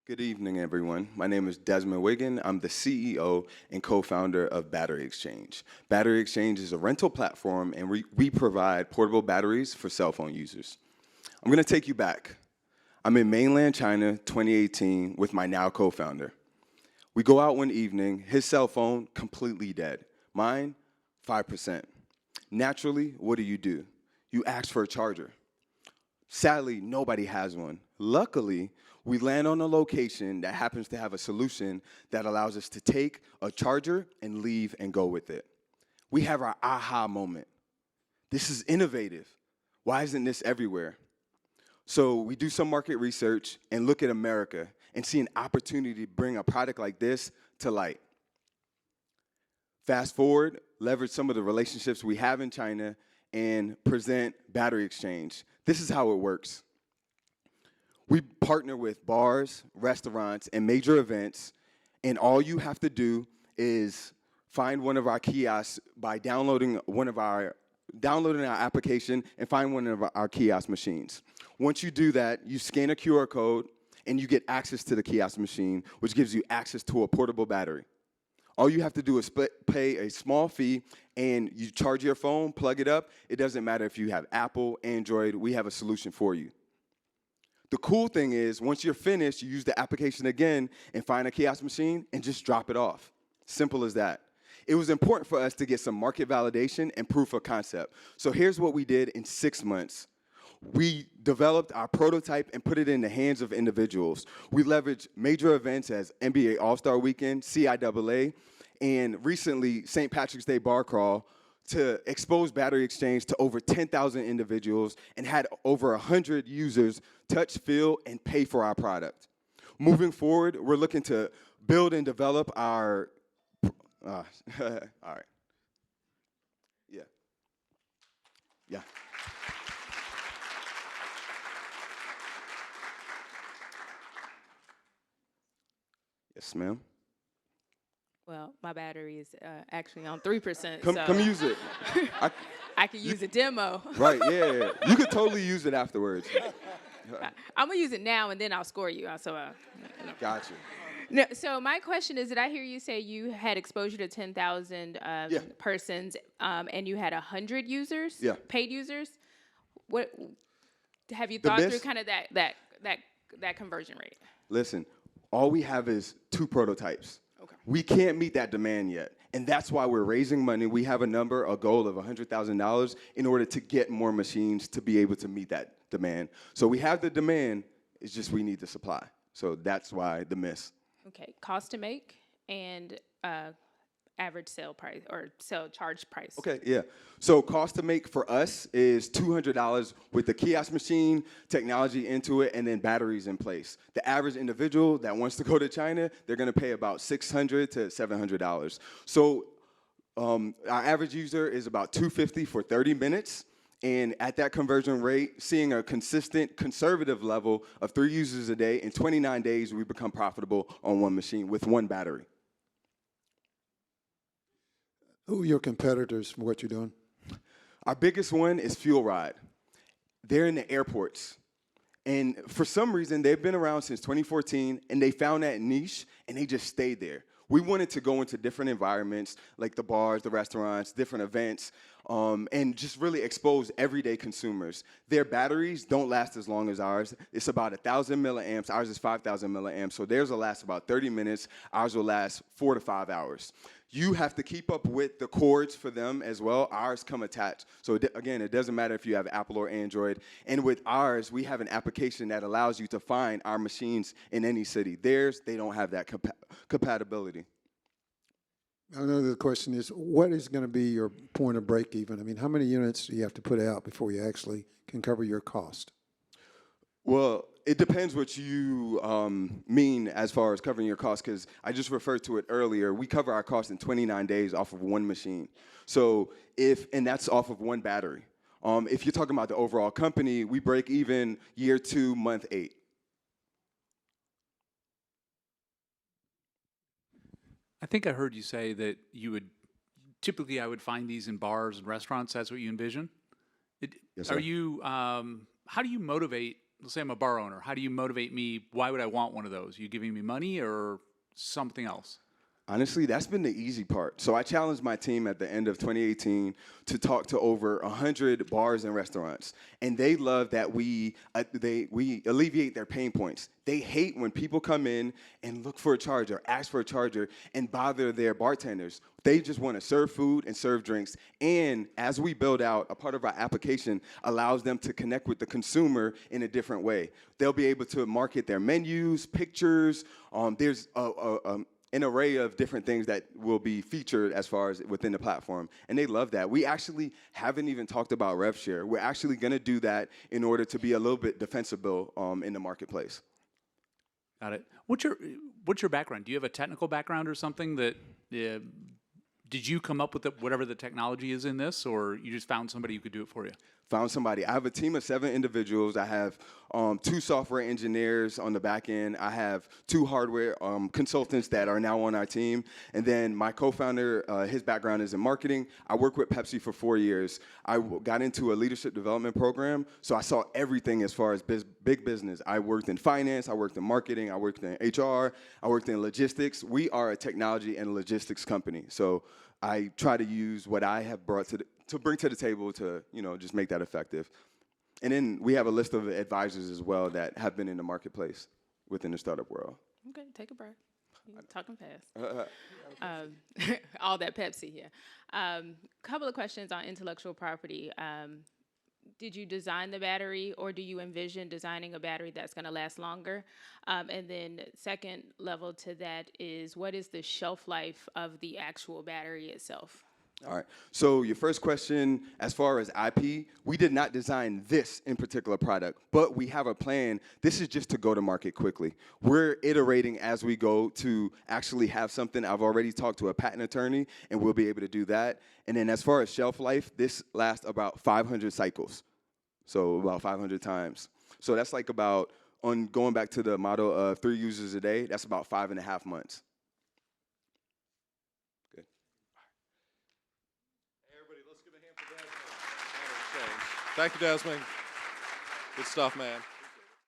Good evening, everyone. My name is Desmond Wiggan. I'm the CEO and co-founder of BatteryXchange. BatteryXchange is a rental platform, and we provide portable batteries for cell phone users. I'm going to take you back. I'm in mainland China, 2018, with my now co-founder. We go out one evening, his cell phone completely dead. Mine, 5%. Naturally, what do? You ask for a charger. Sadly, nobody has one. Luckily, we land on a location that happens to have a solution that allows us to take a charger and leave and go with it. We have our aha moment. This is innovative. Why isn't this everywhere? So we do some market research and look at America and see an opportunity to bring a product like this to light. Fast forward, leverage some of the relationships we have in China and present BatteryXchange. This is how it works. We partner with bars, restaurants, and major events, and all you have to do is find one of our kiosks by downloading our application and find one of our kiosk machines. Once you do that, you scan a QR code and you get access to the kiosk machine, which gives you access to a portable battery. All you have to do is pay a small fee and you charge your phone, plug it up. It doesn't matter if you have Apple, Android, we have a solution for you. The cool thing is, once you're finished, you use the application again and find a kiosk machine and just drop it off. Simple as that. It was important for us to get some market validation and proof of concept. So here's what we did in 6 months. We developed our prototype and put it in the hands of individuals. We leveraged major events as NBA All-Star Weekend, CIAA, and recently St. Patrick's Day Bar Crawl to expose BatteryXchange to over 10,000 individuals and had over 100 users touch, feel, and pay for our product. Moving forward, we're looking to build and develop our, all right. Yeah. Yes, ma'am. Well, my battery is actually on 3%. Come use it. I can use a demo. Right, yeah. You could totally use it afterwards. I'm going to use it now, and then I'll score you. Gotcha. No, so my question is, did I hear you say you had exposure to 10,000 persons, and you had 100 users, paid users? What have you thought through kind of that conversion rate? Listen, all we have is 2 prototypes. Okay. We can't meet that demand yet, and that's why we're raising money. We have a goal of $100,000 in order to get more machines to be able to meet that demand. So we have the demand, it's just we need the supply. So that's why the miss. Okay, cost to make and average sale price or sale charge price. Okay, yeah. So cost to make for us is $200 with the kiosk machine, technology into it, and then batteries in place. The average individual that wants to go to China, they're going to pay about $600 to $700. So our average user is about $250 for 30 minutes. And at that conversion rate, seeing a consistent, conservative level of 3 users a day, in 29 days, we become profitable on one machine with one battery. Who are your competitors for what you're doing? Our biggest one is Fuel Ride. They're in the airports. And for some reason, they've been around since 2014, and they found that niche, and they just stayed there. We wanted to go into different environments, like the bars, the restaurants, different events, and just really expose everyday consumers. Their batteries don't last as long as ours. It's about 1,000 milliamps. Ours is 5,000 milliamps, so theirs will last about 30 minutes. Ours will last 4 to 5 hours. You have to keep up with the cords for them as well. Ours come attached. So again, it doesn't matter if you have Apple or Android. And with ours, we have an application that allows you to find our machines in any city. Theirs, they don't have that compatibility. Another question is, what is going to be your point of break even? I mean, how many units do you have to put out before you actually can cover your cost? Well, it depends what you mean as far as covering your cost, because I just referred to it earlier. We cover our cost in 29 days off of one machine. So and that's off of one battery. If you're talking about the overall company, we break even year 2, month 8. I think I heard you say that you would typically I would find these in bars and restaurants. That's what you envision. Yes, sir. Are you? How do you motivate let's say I'm a bar owner. How do you motivate me? Why would I want one of those? You giving me money or something else? Honestly, that's been the easy part. So I challenged my team at the end of 2018 to talk to over 100 bars and restaurants, and they love that we alleviate their pain points. They hate when people come in and look for a charger, ask for a charger, and bother their bartenders. They just want to serve food and serve drinks. And as we build out, a part of our application allows them to connect with the consumer in a different way. They'll be able to market their menus, pictures. There's an array of different things that will be featured as far as within the platform, and they love that. We actually haven't even talked about rev share. We're actually going to do that in order to be a little bit defensible in the marketplace. Got it. What's your background? Do you have a technical background or something that did you come up with whatever the technology is in this, or you just found somebody who could do it for you? Found somebody. I have a team of 7 individuals. I have 2 software engineers on the back end. I have 2 hardware consultants that are now on our team. And then my co-founder, his background is in marketing. I worked with Pepsi for 4 years. I got into a leadership development program, so I saw everything as far as big business. I worked in finance. I worked in marketing. I worked in HR. I worked in logistics. We are a technology and logistics company. So I try to use what I have brought to bring to the table to, just make that effective. And then we have a list of advisors as well that have been in the marketplace within the startup world. Okay, take a breath. You're talking fast. All that Pepsi here. Couple of questions on intellectual property. Did you design the battery, or do you envision designing a battery that's going to last longer? And then second level to that is, what is the shelf life of the actual battery itself? All right. So your first question, as far as IP, we did not design this in particular product, but we have a plan. This is just to go to market quickly. We're iterating as we go to actually have something. I've already talked to a patent attorney, and we'll be able to do that. And then as far as shelf life, this lasts about 500 cycles, so about 500 times. So that's like about, on going back to the model of 3 users a day, that's about 5.5 months. Thank you, Desmond. Good stuff, man.